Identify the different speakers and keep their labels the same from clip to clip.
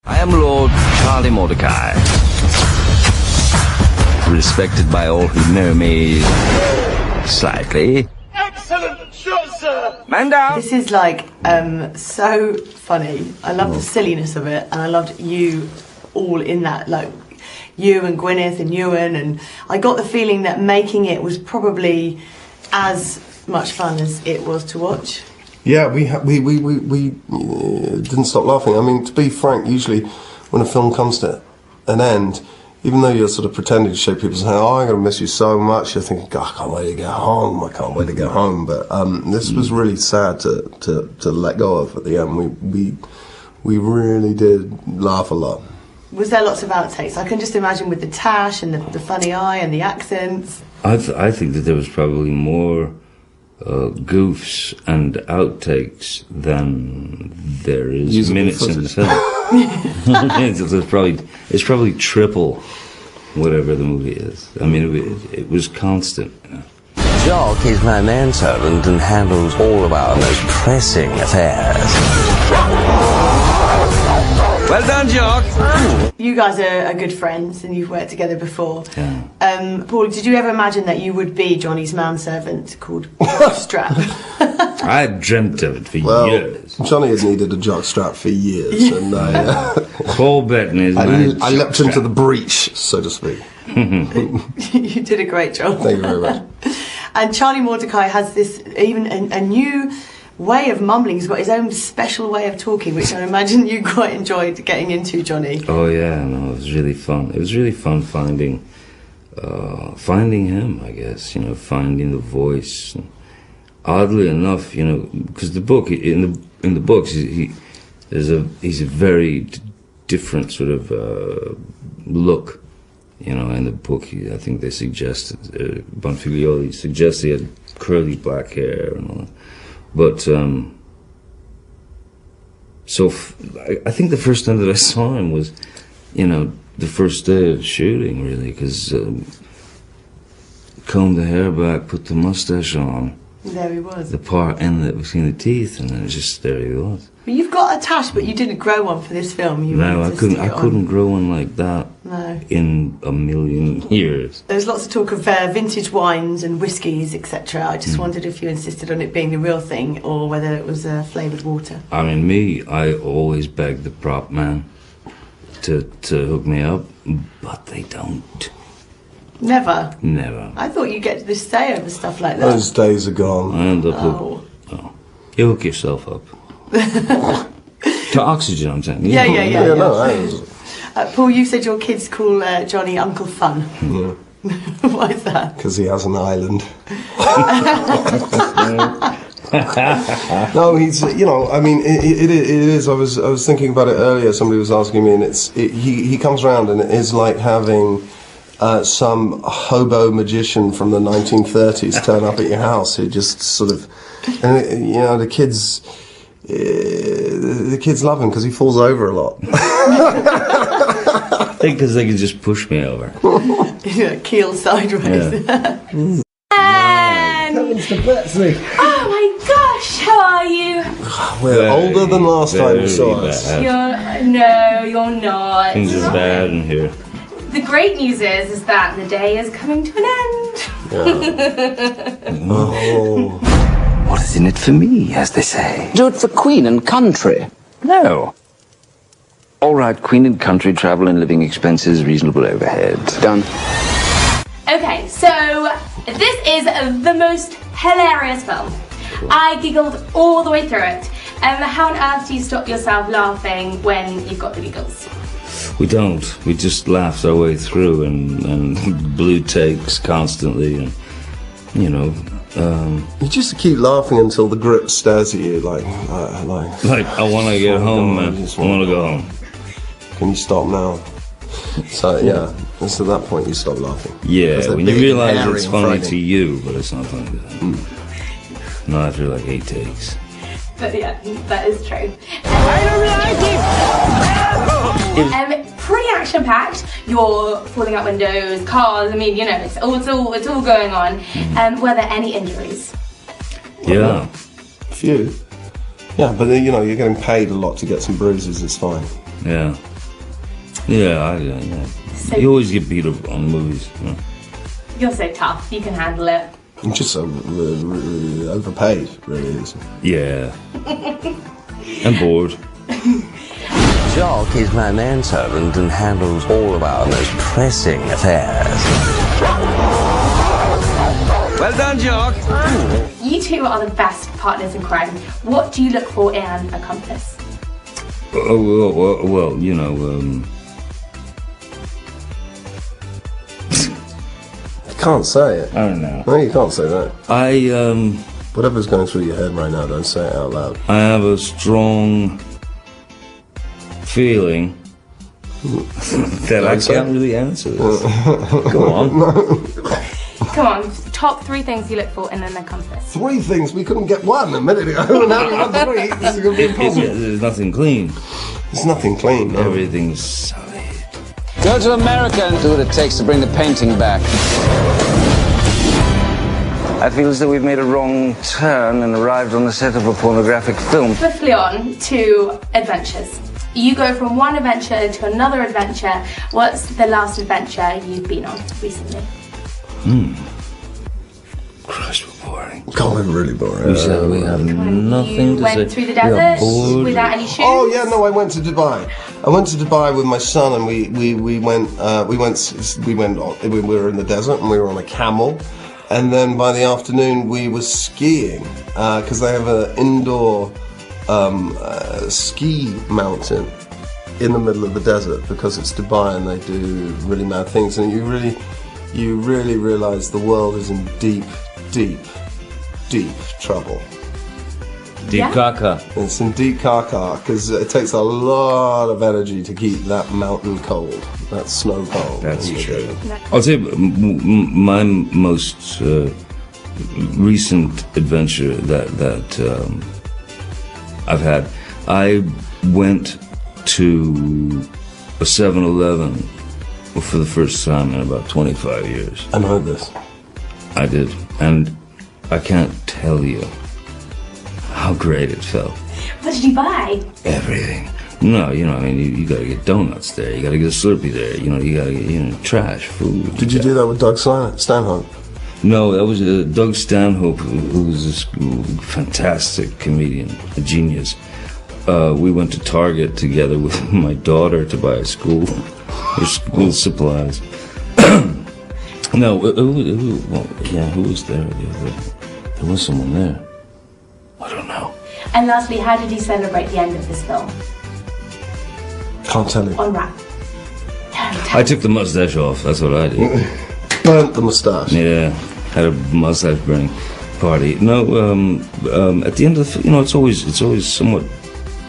Speaker 1: I am Lord Charlie Mortdecai, respected by all who know me slightly.
Speaker 2: Excellent shot, sir!
Speaker 1: Man down!
Speaker 3: This is like so funny. I love the silliness of it, and I loved you all in that, like you and Gwyneth and Ewan, and I got the feeling that making it was probably as much fun as it was to watch.
Speaker 4: Yeah, we didn't stop laughing. I mean, to be frank, usually when a film comes to an end, even though you're sort of pretending to shake people's hand, oh, I'm going to miss you so much, you're thinking, God, I can't wait to get home, I can't wait to get home. But this was really sad to let go of at the end. We really did laugh a lot.
Speaker 3: Was there lots of outtakes? I can just imagine with the tash and the funny eye and the accents.
Speaker 5: I think that there was probably more goofs and outtakes than there is
Speaker 4: Usable
Speaker 5: minutes
Speaker 4: footage.
Speaker 5: in the film. it's probably triple whatever the movie is. I mean, it was constant. You know?
Speaker 6: Jock is my manservant and handles all of our most pressing affairs.
Speaker 1: Well done, Jock!
Speaker 3: You guys are good friends and you've worked together before.
Speaker 5: Yeah.
Speaker 3: Paul, did you ever imagine that you would be Johnny's manservant called Strap?
Speaker 5: I had dreamt of it for years.
Speaker 4: Johnny had needed a jock strap for years, and
Speaker 5: Paul Bettany is
Speaker 4: I
Speaker 5: my
Speaker 4: leapt into the breach, so to speak.
Speaker 3: You did a great job.
Speaker 4: Thank you very much.
Speaker 3: And Charlie Mortdecai has this, even a new way of mumbling. He's got his own special way of talking, which I imagine you quite enjoyed getting into, Johnny.
Speaker 5: Oh yeah, no, it was really fun. It was really fun finding him, I guess. You know, finding the voice. And oddly enough, you know, because the book in the books he's a very different sort of look. You know, in the book, I think they suggested Bonfiglioli suggested he had curly black hair and all that. But I think the first time that I saw him was, you know, the first day of shooting, really, because combed the hair back, put the mustache on.
Speaker 3: There he was.
Speaker 5: The part in between the teeth, and then it just there he was.
Speaker 3: But you've got a tash, but you didn't grow one for this film.
Speaker 5: No, I couldn't grow one like that.
Speaker 3: No.
Speaker 5: In a million years.
Speaker 3: There's lots of talk of vintage wines and whiskies, etc. I just wondered if you insisted on it being the real thing or whether it was flavoured water.
Speaker 5: I mean, I always beg the prop man to hook me up, but they don't.
Speaker 3: Never?
Speaker 5: Never.
Speaker 3: I thought you get to stay over stuff like that.
Speaker 4: Those days are gone.
Speaker 5: I end up you hook yourself up. To oxygen, I'm saying.
Speaker 3: Yeah.
Speaker 4: No,
Speaker 3: Paul, you said your kids call Johnny Uncle Fun.
Speaker 4: Yeah.
Speaker 3: Why is that?
Speaker 4: Because he has an island. No, he's, you know, I mean, it is. I was thinking about it earlier. Somebody was asking me, and he comes around, and it is like having some hobo magician from the 1930s turn up at your house who just sort of, and you know, the kids love him because he falls over a lot.
Speaker 5: I think because they can just push me over.
Speaker 3: Keel sideways.
Speaker 5: Yeah.
Speaker 4: Mr. Betsy.
Speaker 7: Oh my gosh, how are you?
Speaker 4: We're older than last time you saw us.
Speaker 7: No, you're not.
Speaker 5: Things are bad in here.
Speaker 7: The great news is that the day is coming to an end.
Speaker 4: Yeah. Oh.
Speaker 1: What is in it for me, as they say?
Speaker 6: Do it for Queen and country.
Speaker 1: No. All right, Queen and country, travel and living expenses, reasonable overhead.
Speaker 6: Done.
Speaker 7: Okay, so this is the most hilarious film. I giggled all the way through it. How on earth do you stop yourself laughing when you've got the giggles?
Speaker 5: We don't. We just laughed our way through and blew takes constantly, and you know.
Speaker 4: You just keep laughing until the grip stares at you like
Speaker 5: I want to get home, man. I want to go home.
Speaker 4: Can you stop now? So yeah, it's at that point you stop laughing.
Speaker 5: Yeah, when you
Speaker 4: big,
Speaker 5: realize
Speaker 4: hairy,
Speaker 5: it's
Speaker 4: and
Speaker 5: funny
Speaker 4: frightening.
Speaker 5: to you, but it's not funny to them. Not after like 8 takes.
Speaker 7: But yeah, that is true. Pretty action-packed. You're falling out windows, cars. I mean, you know, it's all going on. Were there any injuries?
Speaker 5: Yeah.
Speaker 4: A few. Yeah, but you know, you're getting paid a lot to get some bruises. It's fine.
Speaker 5: Yeah. Yeah,
Speaker 7: So
Speaker 5: you always get beat up on movies. You know?
Speaker 7: you're so tough. You can handle it.
Speaker 4: I'm just so overpaid, really. Isn't it?
Speaker 5: Yeah. I'm bored.
Speaker 6: Jock is my manservant and handles all of our most pressing affairs.
Speaker 1: Well done, Jock.
Speaker 7: You two are the best partners in crime. What do you look for in an accomplice?
Speaker 5: Well, you know,
Speaker 4: You can't say it.
Speaker 5: I don't know.
Speaker 4: No, you can't say that.
Speaker 5: I
Speaker 4: Whatever's going through your head right now, don't say it out loud.
Speaker 5: I have a strong feeling that I can't really answer this. Go on.
Speaker 7: Come on, top 3 things you look for in an accomplice.
Speaker 4: 3 things, we couldn't get 1 a minute ago. Now we have 3. This is going to be a problem.
Speaker 5: There's nothing clean.
Speaker 4: It's nothing clean. No.
Speaker 5: Everything's solid.
Speaker 8: Go to America and do what it takes to bring the painting back.
Speaker 1: I feel as though we've made a wrong turn and arrived on the set of a pornographic film.
Speaker 7: Swiftly on to adventures. You go from one adventure to another adventure. What's the last adventure you've been on recently?
Speaker 5: Christ, we're boring.
Speaker 4: God, we're really boring.
Speaker 5: We have nothing
Speaker 7: You
Speaker 5: to
Speaker 7: went
Speaker 5: say.
Speaker 7: through the
Speaker 5: We are
Speaker 7: desert
Speaker 5: bored.
Speaker 7: without any shoes?
Speaker 4: Oh yeah, no, I went to Dubai. I went to Dubai with my son, and we went. We were in the desert, and we were on a camel, and then by the afternoon we were skiing because they have an indoor ski mountain in the middle of the desert because it's Dubai and they do really mad things, and you really realise the world is in deep trouble.
Speaker 5: Deep
Speaker 7: Yeah.
Speaker 5: caca.
Speaker 4: It's in deep caca because it takes a lot of energy to keep that mountain cold, that snow cold.
Speaker 5: That's true. I'll tell you, my most recent adventure that I've had, I went to a 7-Eleven for the first time in about 25 years.
Speaker 4: I know this.
Speaker 5: I did, and I can't tell you how great it felt.
Speaker 7: What did you buy?
Speaker 5: Everything. No, you know, I mean, you gotta get donuts there, you gotta get a Slurpee there, you know, you gotta get, trash, food.
Speaker 4: Did you do that with Doug Stanhope?
Speaker 5: No, that was Doug Stanhope, who was this fantastic comedian, a genius. We went to Target together with my daughter to buy school supplies. No, who was there? There was someone there. I don't know.
Speaker 7: And lastly, how did you celebrate the end of this film?
Speaker 4: Can't tell you.
Speaker 7: On wrap.
Speaker 5: I took the mustache off. That's what I did.
Speaker 4: Burnt the moustache.
Speaker 5: Yeah, had a mustache burning party. No, at the end of the, it's always somewhat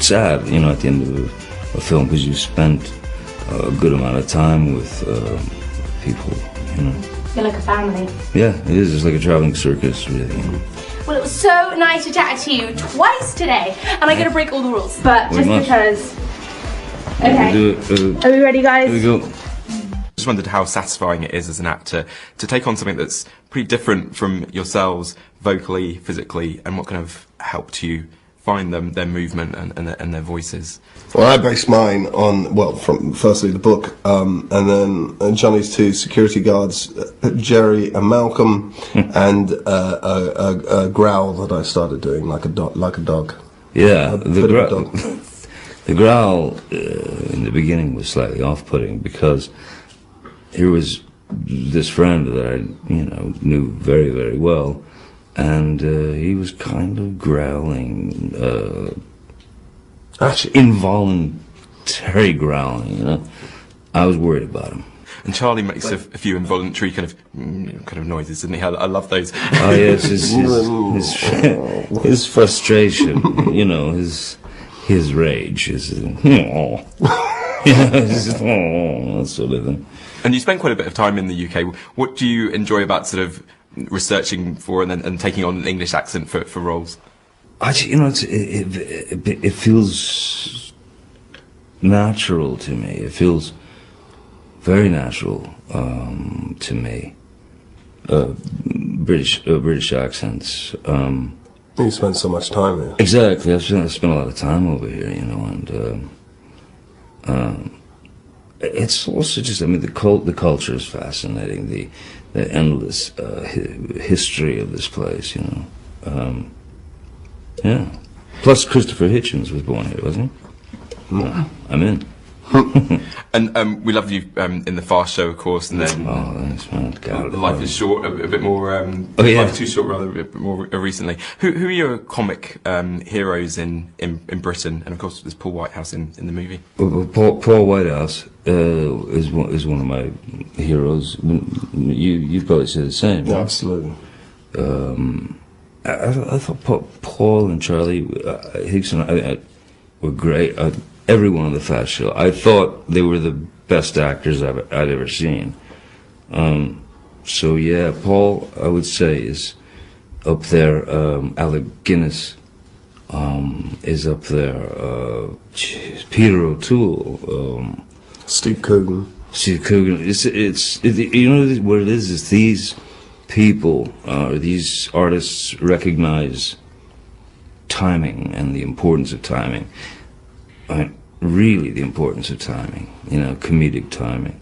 Speaker 5: sad, at the end of a film because you spent a good amount of time with people.
Speaker 7: You're like a family.
Speaker 5: Yeah, it is. It's like a traveling circus, really.
Speaker 7: Well, it was so nice to chat to you twice today, and I'm gonna break all the rules, but
Speaker 5: We
Speaker 7: just
Speaker 5: must.
Speaker 7: because. Okay.
Speaker 5: We'll do it.
Speaker 7: Are we ready, guys?
Speaker 5: Here we go.
Speaker 9: Just wondered how satisfying it is as an actor to take on something that's pretty different from yourselves, vocally, physically, and what kind of helped you find their movement and their voices.
Speaker 4: Well, I based mine on, from firstly the book, and then Johnny's 2 security guards, Jerry and Malcolm, and a growl that I started doing like a dog.
Speaker 5: Yeah,
Speaker 4: A bit of a dog.
Speaker 5: the growl in the beginning was slightly off-putting because here was this friend that I, knew very, very well, and he was kind of growling,
Speaker 4: Actually,
Speaker 5: involuntary growling. I was worried about him.
Speaker 9: And Charlie makes a few involuntary kind of noises, doesn't he? I love those.
Speaker 5: Oh yes, his frustration, his rage, that sort of thing.
Speaker 9: And you spent quite a bit of time in the UK. What do you enjoy about sort of researching for and taking on an English accent for roles?
Speaker 5: Actually, it feels natural to me. It feels very natural to me. British accents.
Speaker 4: you spend so much time here.
Speaker 5: Exactly. I spent a lot of time over here, it's also just, I mean, the culture is fascinating. The endless history of this place, you know. Yeah. Plus, Christopher Hitchens was born here, wasn't he? I'm in.
Speaker 9: And we love you in the Fast Show, of course, and then
Speaker 5: thanks, man. God,
Speaker 9: Life is Short, a bit more.
Speaker 5: Oh, yeah.
Speaker 9: Life is Too Short, rather, a bit more recently. Who are your comic heroes in Britain? And of course, there's Paul Whitehouse in the movie.
Speaker 5: Paul Whitehouse is one of my heroes. You probably say the same.
Speaker 4: Yeah,
Speaker 5: right?
Speaker 4: absolutely.
Speaker 5: I thought Paul and Charlie Higson were great. Everyone on the Fast Show, I thought they were the best actors I'd ever seen. So yeah, Paul, I would say, is up there. Alec Guinness is up there. Peter O'Toole,
Speaker 4: Steve Coogan.
Speaker 5: Steve Coogan. It's you know what it is? Is these people, these artists recognize timing and the importance of timing. I mean, really the importance of timing, you know, comedic timing.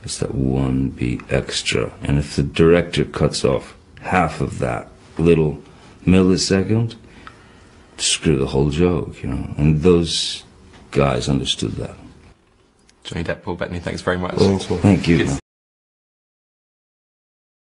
Speaker 5: It's that one beat extra. And if the director cuts off half of that little millisecond, screw the whole joke, you know. And those guys understood that.
Speaker 9: Johnny Depp, Paul Bettany, thanks very much.
Speaker 4: Thanks, man.
Speaker 5: Thank you.
Speaker 9: Good to